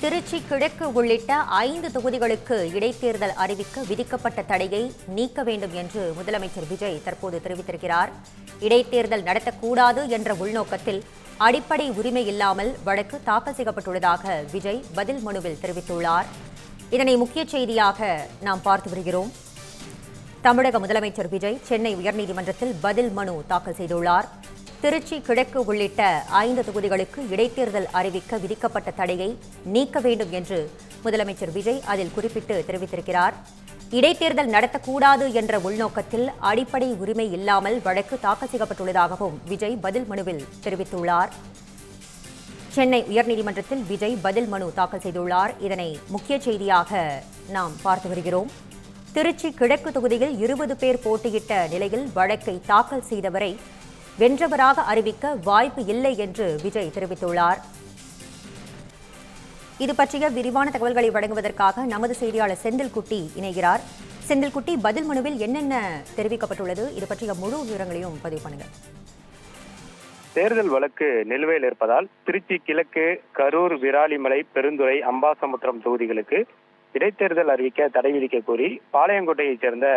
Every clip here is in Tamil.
திருச்சி கிழக்கு உள்ளிட்ட 5 தொகுதிகளுக்கு இடைத்தேர்தல் அறிவிக்க விதிக்கப்பட்ட தடையை நீக்க வேண்டும் என்று முதலமைச்சர் விஜய் தற்போது தெரிவித்திருக்கிறார். இடைத்தேர்தல் நடத்தக்கூடாது என்ற உள்நோக்கத்தில் அடிப்படை உரிமை இல்லாமல் வழக்கு தாக்கல் செய்யப்பட்டுள்ளதாக விஜய் பதில் மனுவில் தெரிவித்துள்ளார். இதனை முக்கிய செய்தியாக நாம் பார்த்து வருகிறோம். தமிழக முதலமைச்சர் விஜய் சென்னை உயர்நீதிமன்றத்தில் பதில் மனு தாக்கல் செய்துள்ளார். திருச்சி கிழக்கு உள்ளிட்ட 5 தொகுதிகளுக்கு இடைத்தேர்தல் அறிவிக்க விதிக்கப்பட்ட தடையை நீக்க வேண்டும் என்று முதலமைச்சர் விஜய் அதில் குறிப்பிட்டு தெரிவித்திருக்கிறார். இடைத்தேர்தல் நடத்தக்கூடாது என்ற உள்நோக்கத்தில் அடிப்படை உரிமை இல்லாமல் வழக்கு தாக்கல் செய்யப்பட்டுள்ளதாகவும் விஜய் பதில் மனுவில் தெரிவித்துள்ளார். சென்னை உயர்நீதிமன்றத்தில் விஜய் பதில் மனு தாக்கல் செய்துள்ளார். இதனை முக்கிய செய்தியாக நாம் பார்த்து வருகிறோம். திருச்சி கிழக்கு தொகுதியில் 20 பேர் போட்டியிட்ட நிலையில் வழக்கை தாக்கல் செய்தவரை வென்றவராக அறிவிக்க வாய்ப்பு இல்லை என்று விஜய் தெரிவித்துள்ளார். இது பற்றிய விரிவான தகவல்களை வழங்குவதற்காக நமது செய்தியாளர் செந்தில்குட்டி இணைகிறார். செந்தில்குட்டி, பதில் மனுவில் என்னென்ன தெரிவிக்கப்பட்டுள்ளது, இது பற்றிய முழு விவரங்களையும் பதிவு பண்ணுங்க. தேர்தல் வழக்கு நிலுவையில் இருப்பதால் திருச்சி கிழக்கு, கரூர், விராலிமலை, பெருந்துறை, அம்பாசமுத்திரம் தொகுதிகளுக்கு இடைத்தேர்தல் அறிவிக்க தடை விதிக்க கோரி பாளையங்கோட்டையைச் சேர்ந்த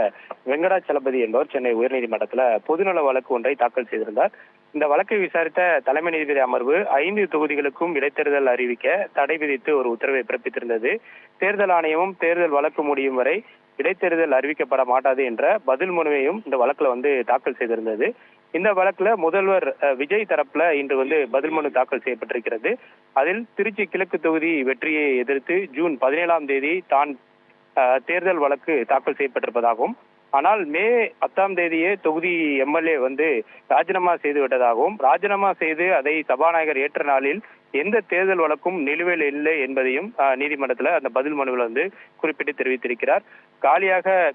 வெங்கடாச்சலபதி என்பவர் சென்னை உயர்நீதிமன்றத்தில் பொதுநல வழக்கு ஒன்றை தாக்கல் செய்திருந்தார். இந்த வழக்கை விசாரித்த தலைமை நீதிபதி அமர்வு 5 தொகுதிகளுக்கும் இடைத்தேர்தல் அறிவிக்க தடை விதித்து ஒரு உத்தரவை பிறப்பித்திருந்தது. தேர்தல் ஆணையமும் தேர்தல் வழக்கு முடியும் வரை இடைத்தேர்தல் அறிவிக்கப்பட மாட்டாது என்ற பதில் மனுவையும் இந்த வழக்குல தாக்கல் செய்திருந்தது. இந்த வழக்குல முதல்வர் விஜய் தரப்புல இன்று பதில் மனு தாக்கல் செய்யப்பட்டிருக்கிறது. அதில் திருச்சி கிழக்கு தொகுதி வெற்றியை எதிர்த்து ஜூன் 17ஆம் தேதி தான் தேர்தல் வழக்கு தாக்கல் செய்யப்பட்டிருப்பதாகவும், ஆனால் மே 10ஆம் தேதியே தொகுதி எம்எல்ஏ ராஜினாமா செய்து விட்டதாகவும், ராஜினாமா செய்து அதை சபாநாயகர் ஏற்ற நாளில் எந்த தேர்தல் வழக்கும் நிலுவையில் இல்லை என்பதையும் நீதிமன்றத்தில் அந்த பதில் மனுவில் குறிப்பிட்டு தெரிவித்திருக்கிறார்.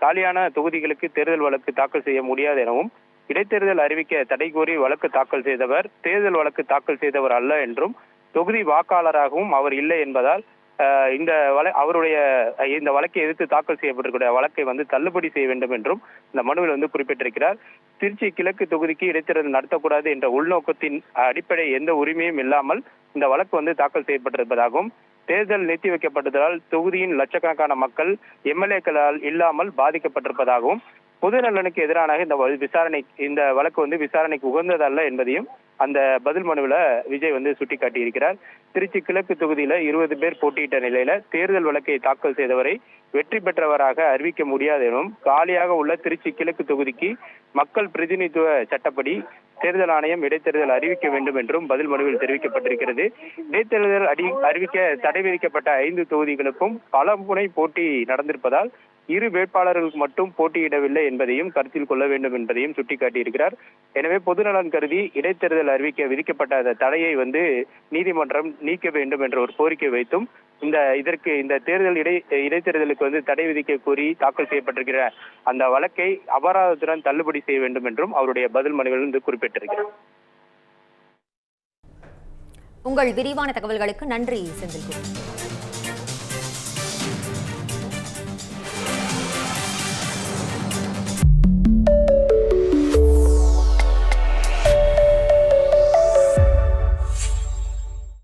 காலியான தொகுதிகளுக்கு தேர்தல் வழக்கு தாக்கல் செய்ய முடியாது எனவும், இடைத்தேர்தல் அறிவிக்க தடை கோரி வழக்கு தாக்கல் செய்தவர் தேர்தல் வழக்கு தாக்கல் செய்தவர் அல்ல என்றும், தொகுதி வாக்காளராகவும் அவர் இல்லை என்பதால் அவருடைய இந்த வழக்கை எதிர்த்து தாக்கல் செய்யப்பட்டிருக்கிற வழக்கை தள்ளுபடி செய்ய வேண்டும் என்றும் இந்த மனுவில் குறிப்பிட்டிருக்கிறார். திருச்சி கிழக்கு தொகுதிக்கு இடைத்தேர்தல் நடத்தக்கூடாது என்ற உள்நோக்கத்தின் அடிப்படை எந்த உரிமையும் இல்லாமல் இந்த வழக்கு தாக்கல் செய்யப்பட்டிருப்பதாகவும், தேர்தல் நிறுத்தி வைக்கப்பட்டதால் தொகுதியின் லட்சக்கணக்கான மக்கள் எம்எல்ஏக்களால் இல்லாமல் பாதிக்கப்பட்டிருப்பதாகவும், பொது நலனுக்கு எதிரான இந்த வழக்கு விசாரணைக்கு உகந்ததல்ல என்பதையும் அந்த பதில் மனுவில் விஜய் சுட்டிக்காட்டியிருக்கிறார். திருச்சி கிழக்கு தொகுதியில 20 பேர் போட்டியிட்ட நிலையில தேர்தல் வழக்கை தாக்கல் செய்தவரை வெற்றி பெற்றவராக அறிவிக்க முடியாது எனவும், காலியாக உள்ள திருச்சி கிழக்கு தொகுதிக்கு மக்கள் பிரதிநிதித்துவ சட்டப்படி தேர்தல் ஆணையம் இடைத்தேர்தல் அறிவிக்க வேண்டும் என்றும் பதில் மனுவில் தெரிவிக்கப்பட்டிருக்கிறது. இடைத்தேர்தல் அறிவிக்க தடை விதிக்கப்பட்ட 5 தொகுதிகளுக்கும் பல முறை போட்டி நடந்திருப்பதால் 2 வேட்பாளர்களுக்கு மட்டும் போட்டியிடவில்லை என்பதையும் கருத்தில் கொள்ள வேண்டும் என்பதையும் சுட்டிக்காட்டியிருக்கிறார். எனவே பொதுநலன் கருதி இடைத்தேர்தல் அறிவிக்க விதிக்கப்பட்ட அந்த தடையை நீதிமன்றம் நீக்க வேண்டும் என்ற ஒரு கோரிக்கை வைத்தும் இந்த இடைத்தேர்தலுக்கு தடை விதிக்க கோரி தாக்கல் செய்யப்பட்டிருக்கிற அந்த வழக்கை அபராதத்துடன் தள்ளுபடி செய்ய வேண்டும் என்றும் அவருடைய பதில் மனுவில் குறிப்பிட்டிருக்கிறார். உங்கள் விரிவான தகவல்களுக்கு நன்றி செந்தில்குமார்.